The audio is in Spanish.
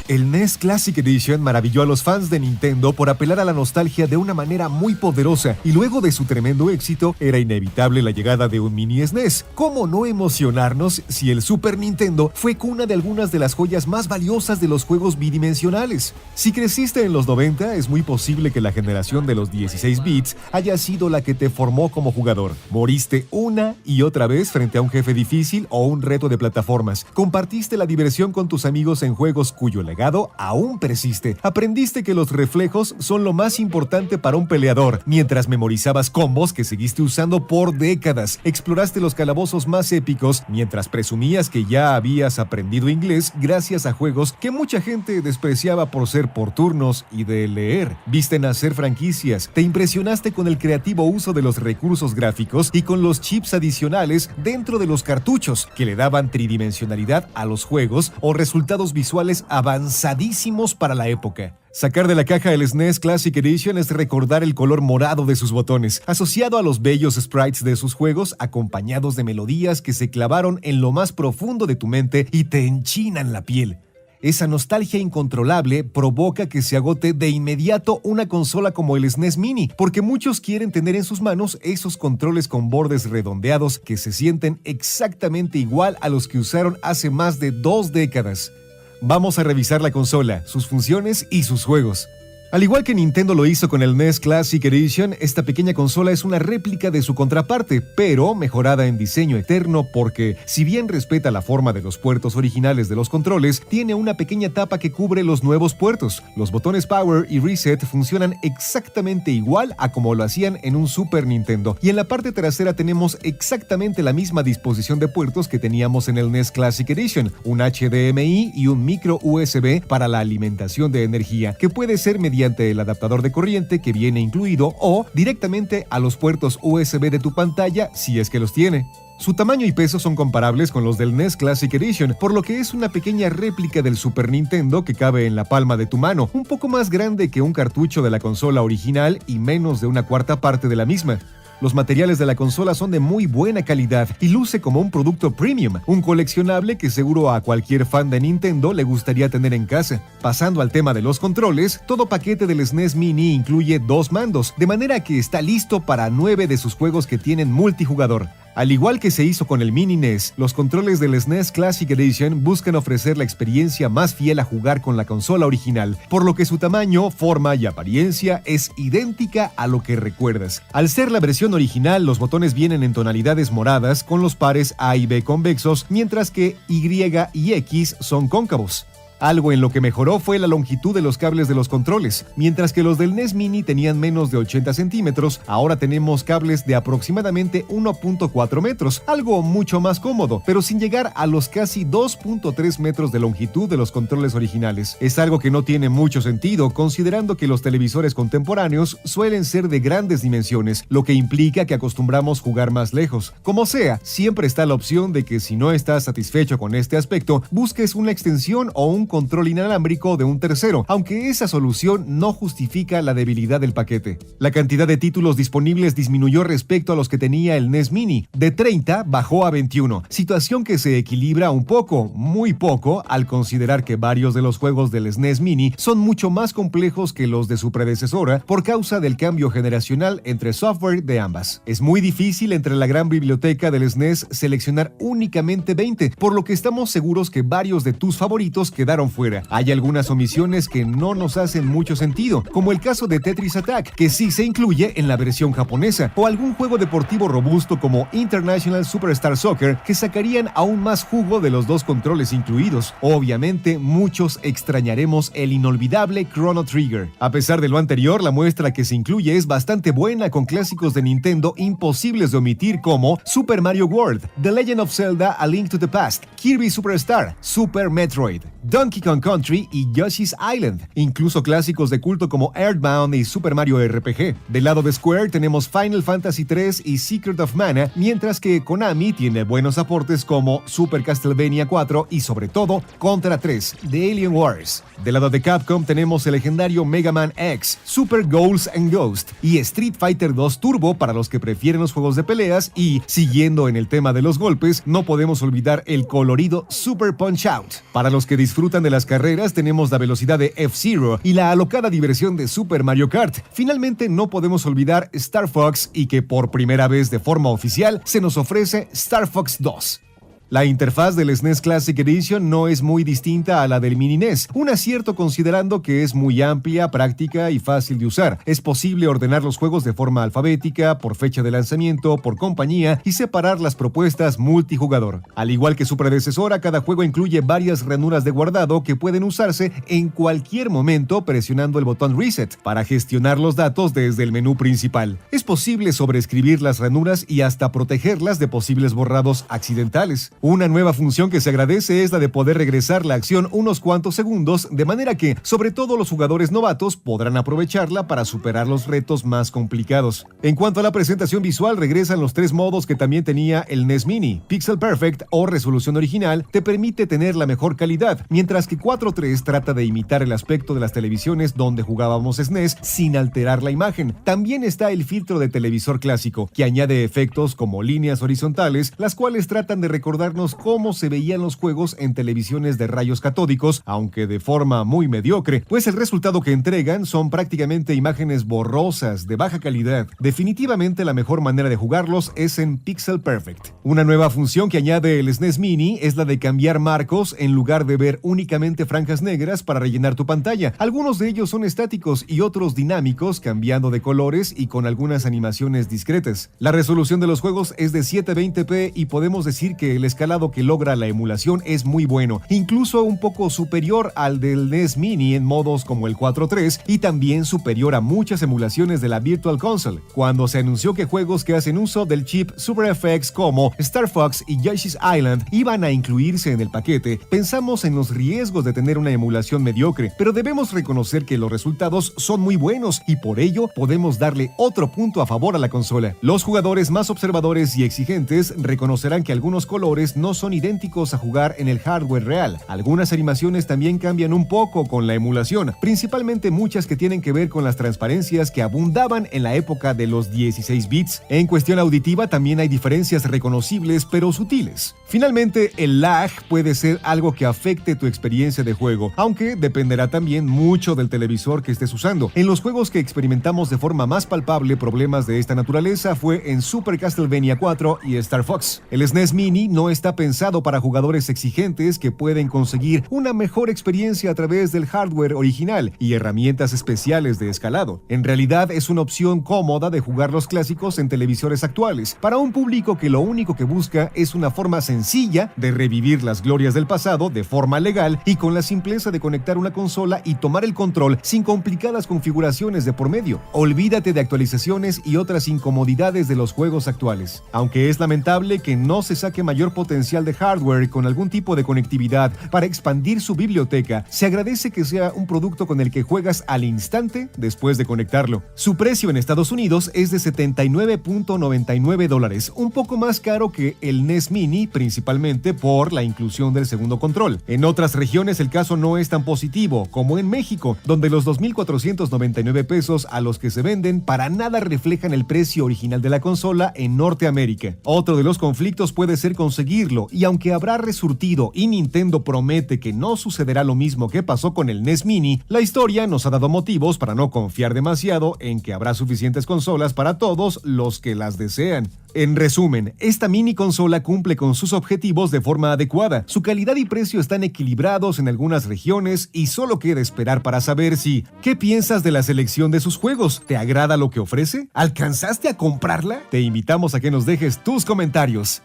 El NES Classic Edition maravilló a los fans de Nintendo por apelar a la nostalgia de una manera muy poderosa, y luego de su tremendo éxito, era inevitable la llegada de un mini SNES. ¿Cómo no emocionarnos si el Super Nintendo fue cuna de algunas de las joyas más valiosas de los juegos bidimensionales? Si creciste en los 90, es muy posible que la generación de los 16 bits haya sido la que te formó como jugador. Moriste una y otra vez frente a un jefe difícil o un reto de plataformas. Compartiste la diversión con tus amigos en juegos cuyo legado aún persiste. Aprendiste que los reflejos son lo más importante para un peleador, mientras memorizabas combos que seguiste usando por décadas. Exploraste los calabozos más épicos, mientras presumías que ya habías aprendido inglés gracias a juegos que mucha gente despreciaba por ser por turnos y de leer. Viste nacer franquicias, te impresionaste con el creativo uso de los recursos gráficos y con los chips adicionales dentro de los cartuchos, que le daban tridimensionalidad a los juegos o resultados visuales avanzadísimos para la época. Sacar de la caja el SNES Classic Edition es recordar el color morado de sus botones, asociado a los bellos sprites de sus juegos, acompañados de melodías que se clavaron en lo más profundo de tu mente y te enchinan la piel. Esa nostalgia incontrolable provoca que se agote de inmediato una consola como el SNES Mini, porque muchos quieren tener en sus manos esos controles con bordes redondeados que se sienten exactamente igual a los que usaron hace más de 2 décadas. Vamos a revisar la consola, sus funciones y sus juegos. Al igual que Nintendo lo hizo con el NES Classic Edition, esta pequeña consola es una réplica de su contraparte, pero mejorada en diseño eterno porque, si bien respeta la forma de los puertos originales de los controles, tiene una pequeña tapa que cubre los nuevos puertos. Los botones Power y Reset funcionan exactamente igual a como lo hacían en un Super Nintendo, y en la parte trasera tenemos exactamente la misma disposición de puertos que teníamos en el NES Classic Edition, un HDMI y un micro USB para la alimentación de energía, que puede ser mediante el adaptador de corriente que viene incluido o directamente a los puertos USB de tu pantalla si es que los tiene. Su tamaño y peso son comparables con los del NES Classic Edition, por lo que es una pequeña réplica del Super Nintendo que cabe en la palma de tu mano, un poco más grande que un cartucho de la consola original y menos de una cuarta parte de la misma. Los materiales de la consola son de muy buena calidad y luce como un producto premium, un coleccionable que seguro a cualquier fan de Nintendo le gustaría tener en casa. Pasando al tema de los controles, todo paquete del SNES Mini incluye 2 mandos, de manera que está listo para 9 de sus juegos que tienen multijugador. Al igual que se hizo con el Mini NES, los controles del SNES Classic Edition buscan ofrecer la experiencia más fiel a jugar con la consola original, por lo que su tamaño, forma y apariencia es idéntica a lo que recuerdas. Al ser la versión original, los botones vienen en tonalidades moradas con los pares A y B convexos, mientras que Y y X son cóncavos. Algo en lo que mejoró fue la longitud de los cables de los controles. Mientras que los del NES Mini tenían menos de 80 centímetros, ahora tenemos cables de aproximadamente 1.4 metros, algo mucho más cómodo, pero sin llegar a los casi 2.3 metros de longitud de los controles originales. Es algo que no tiene mucho sentido, considerando que los televisores contemporáneos suelen ser de grandes dimensiones, lo que implica que acostumbramos jugar más lejos. Como sea, siempre está la opción de que si no estás satisfecho con este aspecto, busques una extensión o un control inalámbrico de un tercero, aunque esa solución no justifica la debilidad del paquete. La cantidad de títulos disponibles disminuyó respecto a los que tenía el NES Mini. De 30 bajó a 21, situación que se equilibra un poco, muy poco, al considerar que varios de los juegos del SNES Mini son mucho más complejos que los de su predecesora por causa del cambio generacional entre software de ambas. Es muy difícil entre la gran biblioteca del SNES seleccionar únicamente 20, por lo que estamos seguros que varios de tus favoritos quedaron fuera. Hay algunas omisiones que no nos hacen mucho sentido, como el caso de Tetris Attack, que sí se incluye en la versión japonesa, o algún juego deportivo robusto como International Superstar Soccer, que sacarían aún más jugo de los 2 controles incluidos. Obviamente, muchos extrañaremos el inolvidable Chrono Trigger. A pesar de lo anterior, la muestra que se incluye es bastante buena, con clásicos de Nintendo imposibles de omitir como Super Mario World, The Legend of Zelda: A Link to the Past, Kirby Superstar, Super Metroid, Donkey Kong Country y Yoshi's Island, incluso clásicos de culto como Earthbound y Super Mario RPG. Del lado de Square tenemos Final Fantasy III y Secret of Mana, mientras que Konami tiene buenos aportes como Super Castlevania 4 y sobre todo Contra 3, The Alien Wars. Del lado de Capcom tenemos el legendario Mega Man X, Super Ghouls and Ghosts y Street Fighter 2 Turbo para los que prefieren los juegos de peleas, y, siguiendo en el tema de los golpes, no podemos olvidar el colorido Super Punch-Out para los que disfrutan disfrutan de las carreras, tenemos la velocidad de F-Zero y la alocada diversión de Super Mario Kart. Finalmente, no podemos olvidar Star Fox y que por primera vez de forma oficial se nos ofrece Star Fox 2. La interfaz del SNES Classic Edition no es muy distinta a la del Mini NES, un acierto considerando que es muy amplia, práctica y fácil de usar. Es posible ordenar los juegos de forma alfabética, por fecha de lanzamiento, por compañía y separar las propuestas multijugador. Al igual que su predecesora, cada juego incluye varias ranuras de guardado que pueden usarse en cualquier momento presionando el botón Reset para gestionar los datos desde el menú principal. Es posible sobreescribir las ranuras y hasta protegerlas de posibles borrados accidentales. Una nueva función que se agradece es la de poder regresar la acción unos cuantos segundos, de manera que, sobre todo los jugadores novatos, podrán aprovecharla para superar los retos más complicados. En cuanto a la presentación visual, regresan los 3 modos que también tenía el NES Mini. Pixel Perfect o resolución original te permite tener la mejor calidad, mientras que 4.3 trata de imitar el aspecto de las televisiones donde jugábamos SNES sin alterar la imagen. También está el filtro de televisor clásico, que añade efectos como líneas horizontales, las cuales tratan de recordar cómo se veían los juegos en televisiones de rayos catódicos, aunque de forma muy mediocre, pues el resultado que entregan son prácticamente imágenes borrosas, de baja calidad. Definitivamente la mejor manera de jugarlos es en Pixel Perfect. Una nueva función que añade el SNES Mini es la de cambiar marcos en lugar de ver únicamente franjas negras para rellenar tu pantalla. Algunos de ellos son estáticos y otros dinámicos, cambiando de colores y con algunas animaciones discretas. La resolución de los juegos es de 720p y podemos decir que el escalado que logra la emulación es muy bueno, incluso un poco superior al del NES Mini en modos como el 4.3 y también superior a muchas emulaciones de la Virtual Console. Cuando se anunció que juegos que hacen uso del chip SuperFX como Star Fox y Yoshi's Island iban a incluirse en el paquete, pensamos en los riesgos de tener una emulación mediocre, pero debemos reconocer que los resultados son muy buenos y por ello podemos darle otro punto a favor a la consola. Los jugadores más observadores y exigentes reconocerán que algunos colores no son idénticos a jugar en el hardware real. Algunas animaciones también cambian un poco con la emulación, principalmente muchas que tienen que ver con las transparencias que abundaban en la época de los 16 bits. En cuestión auditiva también hay diferencias reconocibles pero sutiles. Finalmente, el lag puede ser algo que afecte tu experiencia de juego, aunque dependerá también mucho del televisor que estés usando. En los juegos que experimentamos de forma más palpable problemas de esta naturaleza fue en Super Castlevania 4 y Star Fox. El SNES Mini no está pensado para jugadores exigentes que pueden conseguir una mejor experiencia a través del hardware original y herramientas especiales de escalado. En realidad es una opción cómoda de jugar los clásicos en televisores actuales, para un público que lo único que busca es una forma sencilla de revivir las glorias del pasado de forma legal y con la simpleza de conectar una consola y tomar el control sin complicadas configuraciones de por medio. Olvídate de actualizaciones y otras incomodidades de los juegos actuales. Aunque es lamentable que no se saque mayor potencial de hardware con algún tipo de conectividad para expandir su biblioteca, se agradece que sea un producto con el que juegas al instante después de conectarlo. Su precio en Estados Unidos es de $79.99, un poco más caro que el NES Mini, principalmente por la inclusión del segundo control. En otras regiones el caso no es tan positivo, como en México, donde los 2.499 pesos a los que se venden para nada reflejan el precio original de la consola en Norteamérica. Otro de los conflictos puede ser conseguirlo, y aunque habrá resurtido y Nintendo promete que no sucederá lo mismo que pasó con el NES Mini, la historia nos ha dado motivos para no confiar demasiado en que habrá suficientes consolas para todos los que las desean. En resumen, esta mini consola cumple con sus objetivos de forma adecuada. Su calidad y precio están equilibrados en algunas regiones y solo queda esperar para saber si... ¿Qué piensas de la selección de sus juegos? ¿Te agrada lo que ofrece? ¿Alcanzaste a comprarla? Te invitamos a que nos dejes tus comentarios.